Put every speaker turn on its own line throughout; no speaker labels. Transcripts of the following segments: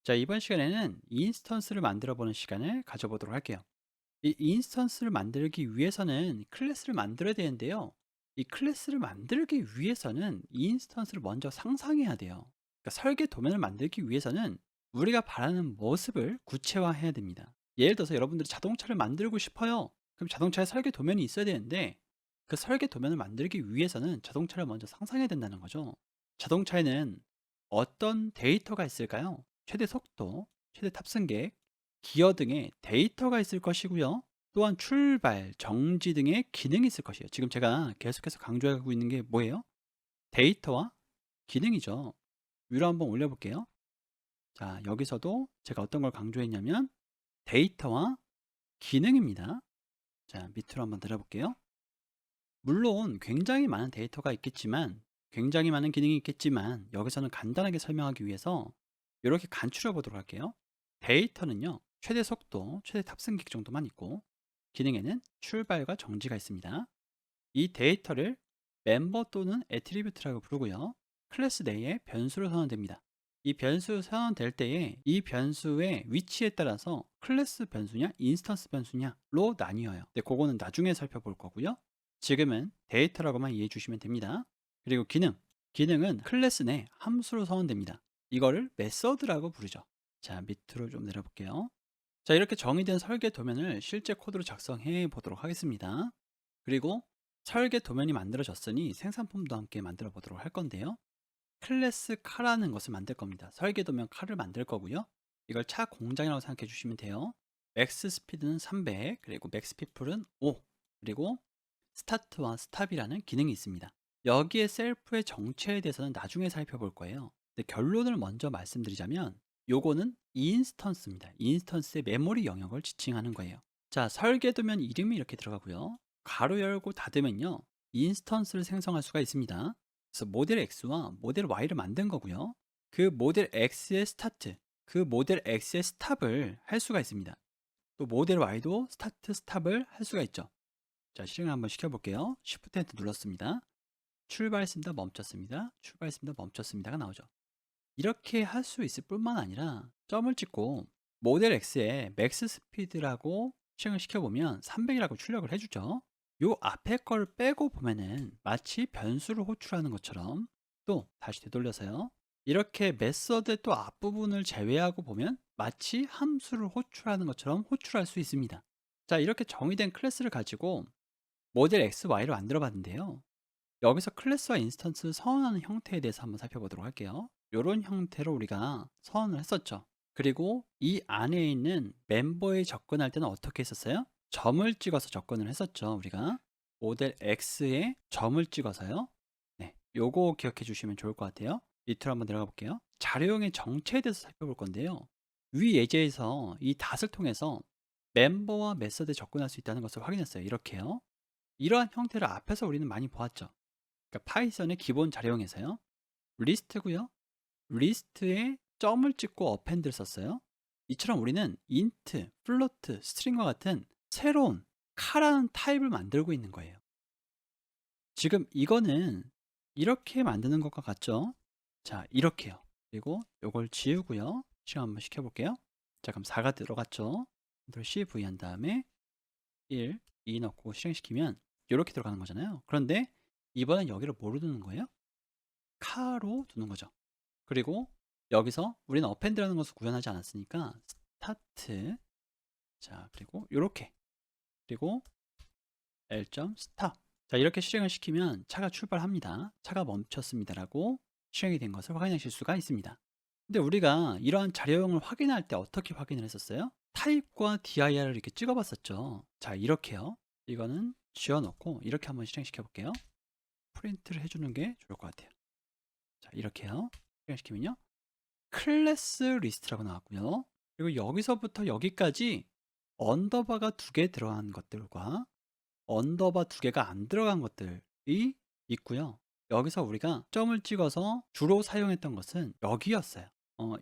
자, 이번 시간에는 인스턴스를 만들어 보는 시간을 가져보도록 할게요. 이 인스턴스를 만들기 위해서는 클래스를 만들어야 되는데요. 이 클래스를 만들기 위해서는 인스턴스를 먼저 상상해야 돼요. 그러니까 설계 도면을 만들기 위해서는 우리가 바라는 모습을 구체화해야 됩니다. 예를 들어서 여러분들이 자동차를 만들고 싶어요. 그럼 자동차에 설계 도면이 있어야 되는데 그 설계 도면을 만들기 위해서는 자동차를 먼저 상상해야 된다는 거죠. 자동차에는 어떤 데이터가 있을까요? 최대 속도, 최대 탑승객, 기어 등의 데이터가 있을 것이고요. 또한 출발, 정지 등의 기능이 있을 것이에요. 지금 제가 계속해서 강조하고 있는 게 뭐예요? 데이터와 기능이죠. 위로 한번 올려볼게요. 자, 여기서도 제가 어떤 걸 강조했냐면 데이터와 기능입니다. 자, 밑으로 한번 내려볼게요. 물론 굉장히 많은 데이터가 있겠지만 굉장히 많은 기능이 있겠지만 여기서는 간단하게 설명하기 위해서 이렇게 간추려 보도록 할게요. 데이터는요, 최대 속도, 최대 탑승객 정도만 있고 기능에는 출발과 정지가 있습니다. 이 데이터를 멤버 또는 애트리뷰트라고 부르고요. 클래스 내에 변수로 선언됩니다. 이 변수 선언될 때에 이 변수의 위치에 따라서 클래스 변수냐 인스턴스 변수냐로 나뉘어요. 근데 그거는 나중에 살펴볼 거고요. 지금은 데이터라고만 이해해 주시면 됩니다. 그리고 기능은 클래스 내 함수로 선언됩니다. 이거를 메서드라고 부르죠. 자, 밑으로 좀 내려볼게요. 자, 이렇게 정의된 설계 도면을 실제 코드로 작성해 보도록 하겠습니다. 그리고 설계 도면이 만들어졌으니 생산품도 함께 만들어 보도록 할 건데요. 클래스 카라는 것을 만들 겁니다. 설계 도면 카를 만들 거고요. 이걸 차 공장이라고 생각해 주시면 돼요. 맥스 스피드는 300, 그리고 맥스 피플은 5, 그리고 스타트와 스탑이라는 기능이 있습니다. 여기에 셀프의 정체에 대해서는 나중에 살펴볼 거예요. 근데 결론을 먼저 말씀드리자면 요거는 인스턴스입니다. 인스턴스의 메모리 영역을 지칭하는 거예요. 자, 설계도면 이름이 이렇게 들어가고요. 가로 열고 닫으면요, 인스턴스를 생성할 수가 있습니다. 그래서 모델 X와 모델 Y를 만든 거고요. 그 모델 X의 스타트, 그 모델 X의 스탑을 할 수가 있습니다. 또 모델 Y도 스타트, 스탑을 할 수가 있죠. 자, 실행을 한번 시켜볼게요. Shift 엔터 눌렀습니다. 출발했습니다. 멈췄습니다. 출발했습니다. 멈췄습니다가 나오죠. 이렇게 할 수 있을 뿐만 아니라 점을 찍고 모델 X에 맥스 스피드라고 실행을 시켜보면 300이라고 출력을 해주죠. 요 앞에 걸 빼고 보면은 마치 변수를 호출하는 것처럼, 또 다시 되돌려서요, 이렇게 메서드의 또 앞부분을 제외하고 보면 마치 함수를 호출하는 것처럼 호출할 수 있습니다. 자, 이렇게 정의된 클래스를 가지고 모델 X, Y를 만들어 봤는데요. 여기서 클래스와 인스턴스 선언하는 형태에 대해서 한번 살펴보도록 할게요. 이런 형태로 우리가 선언을 했었죠. 그리고 이 안에 있는 멤버에 접근할 때는 어떻게 했었어요? 점을 찍어서 접근을 했었죠. 우리가 모델 X에 점을 찍어서요. 네, 요거 기억해 주시면 좋을 것 같아요. 밑으로 한번 내려가 볼게요. 자료형의 정체에 대해서 살펴볼 건데요. 위 예제에서 이 닷을 통해서 멤버와 메서드에 접근할 수 있다는 것을 확인했어요. 이렇게요. 이러한 형태를 앞에서 우리는 많이 보았죠. 그러니까 파이썬의 기본 자료형에서요. 리스트고요. 리스트에 점을 찍고 어펜드를 썼어요. 이처럼 우리는 인트, 플로트, 스트링과 같은 새로운 카라는 타입을 만들고 있는 거예요. 지금 이거는 이렇게 만드는 것과 같죠? 자, 이렇게요. 그리고 이걸 지우고요. 실행 한번 시켜볼게요. 자, 그럼 4가 들어갔죠? 컨트롤 CV 한 다음에 1, 2 넣고 실행시키면 이렇게 들어가는 거잖아요. 그런데 이번엔 여기를 뭐로 두는 거예요? 카로 두는 거죠. 그리고 여기서 우리는 어펜드라는 것을 구현하지 않았으니까 스타트, 자, 그리고 이렇게, 그리고 L.스탑. 자, 이렇게 실행을 시키면 차가 출발합니다. 차가 멈췄습니다라고 실행이 된 것을 확인하실 수가 있습니다. 근데 우리가 이러한 자료형을 확인할 때 어떻게 확인을 했었어요? 타입과 dir을 이렇게 찍어 봤었죠. 자, 이렇게요. 이거는 지워놓고 이렇게 한번 실행시켜 볼게요. 프린트를 해주는 게 좋을 것 같아요. 자, 이렇게요. 실행시키면요, 클래스 리스트라고 나왔고요. 그리고 여기서부터 여기까지 언더바가 2개 들어간 것들과 언더바 2개가 안 들어간 것들이 있고요. 여기서 우리가 점을 찍어서 주로 사용했던 것은 여기였어요.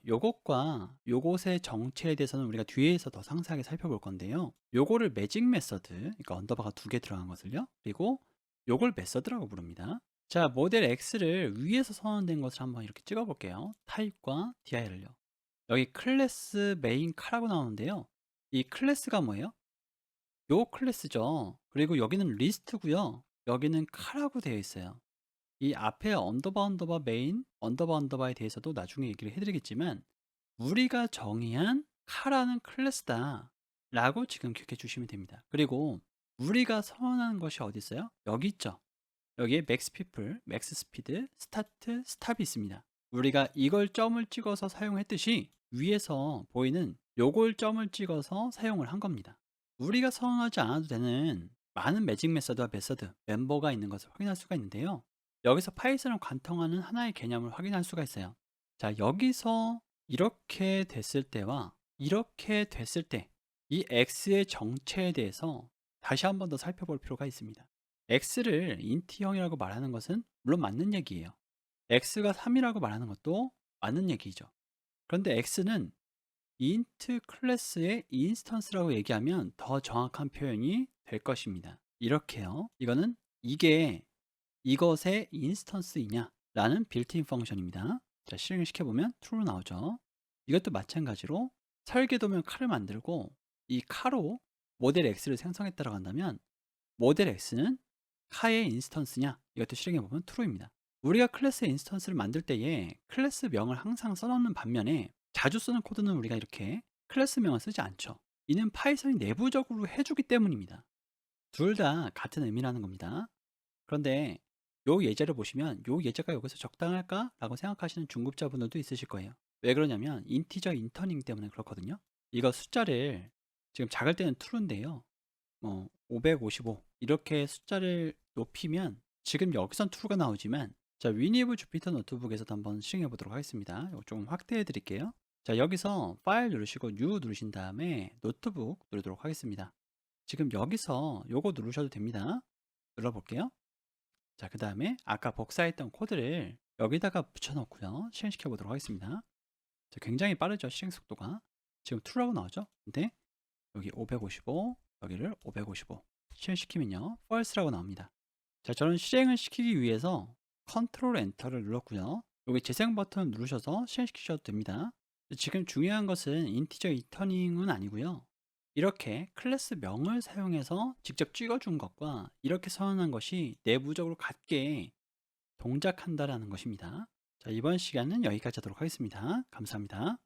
요것과 요것의 정체에 대해서는 우리가 뒤에서 더 상세하게 살펴볼 건데요. 요거를 매직 메서드, 그러니까 언더바가 2개 들어간 것을요. 그리고 요걸 메서드라고 부릅니다. 자, 모델 X를 위에서 선언된 것을 한번 이렇게 찍어 볼게요. 타입과 dir을요. 여기 클래스 메인 카라고 나오는데요. 이 클래스가 뭐예요? 요 클래스죠. 그리고 여기는 리스트고요. 여기는 카라고 되어 있어요. 이 앞에 언더바 언더바 메인 언더바 언더바에 대해서도 나중에 얘기를 해드리겠지만 우리가 정의한 카라는 클래스다 라고 지금 기억해 주시면 됩니다. 그리고 우리가 선언하는 것이 어디 있어요? 여기 있죠. 여기에 맥스 피플, 맥스 스피드, 스타트, 스탑이 있습니다. 우리가 이걸 점을 찍어서 사용했듯이 위에서 보이는 요걸 점을 찍어서 사용을 한 겁니다. 우리가 선언하지 않아도 되는 많은 매직 메서드와 메서드, 멤버가 있는 것을 확인할 수가 있는데요. 여기서 파이썬을 관통하는 하나의 개념을 확인할 수가 있어요. 자, 여기서 이렇게 됐을 때와 이렇게 됐을 때 이 x의 정체에 대해서 다시 한 번 더 살펴볼 필요가 있습니다. x를 인트형이라고 말하는 것은 물론 맞는 얘기예요. x가 3이라고 말하는 것도 맞는 얘기죠. 그런데 x는 int 클래스의 인스턴스라고 얘기하면 더 정확한 표현이 될 것입니다. 이렇게요. 이거는 이게 이것의 인스턴스이냐 라는 빌트인 펑션입니다. 자, 실행을 시켜보면 true 나오죠. 이것도 마찬가지로 설계도면 칼을 만들고 이 카로 모델 x를 생성했다고 한다면 모델 x는 카의 인스턴스냐 이것도 실행해보면 true입니다. 우리가 클래스의 인스턴스를 만들 때에 클래스 명을 항상 써놓는 반면에 자주 쓰는 코드는 우리가 이렇게 클래스 명을 쓰지 않죠. 이는 파이썬이 내부적으로 해주기 때문입니다. 둘 다 같은 의미라는 겁니다. 그런데 요 예제를 보시면 요 예제가 여기서 적당할까? 라고 생각하시는 중급자분들도 있으실 거예요. 왜 그러냐면 인티저 인터닝 때문에 그렇거든요. 이거 숫자를 지금 작을 때는 true인데요. 555 이렇게 숫자를 높이면 지금 여기선 true가 나오지만 자, 위니브 주피터 노트북에서도 한번 시행해 보도록 하겠습니다. 이거 좀 확대해 드릴게요. 자, 여기서 파일 누르시고 new 누르신 다음에 노트북 누르도록 하겠습니다. 지금 여기서 요거 누르셔도 됩니다. 눌러볼게요. 자, 그 다음에 아까 복사했던 코드를 여기다가 붙여넣고요. 실행시켜 보도록 하겠습니다. 자, 굉장히 빠르죠, 실행 속도가. 지금 true라고 나오죠. 근데 여기 555 여기를 555 실행시키면요 false라고 나옵니다. 자, 저는 실행을 시키기 위해서 컨트롤 엔터를 눌렀고요. 여기 재생 버튼 누르셔서 실행시키셔도 됩니다. 지금 중요한 것은 인티저 리터닝은 아니고요. 이렇게 클래스 명을 사용해서 직접 찍어준 것과 이렇게 선언한 것이 내부적으로 같게 동작한다라는 것입니다. 자, 이번 시간은 여기까지 하도록 하겠습니다. 감사합니다.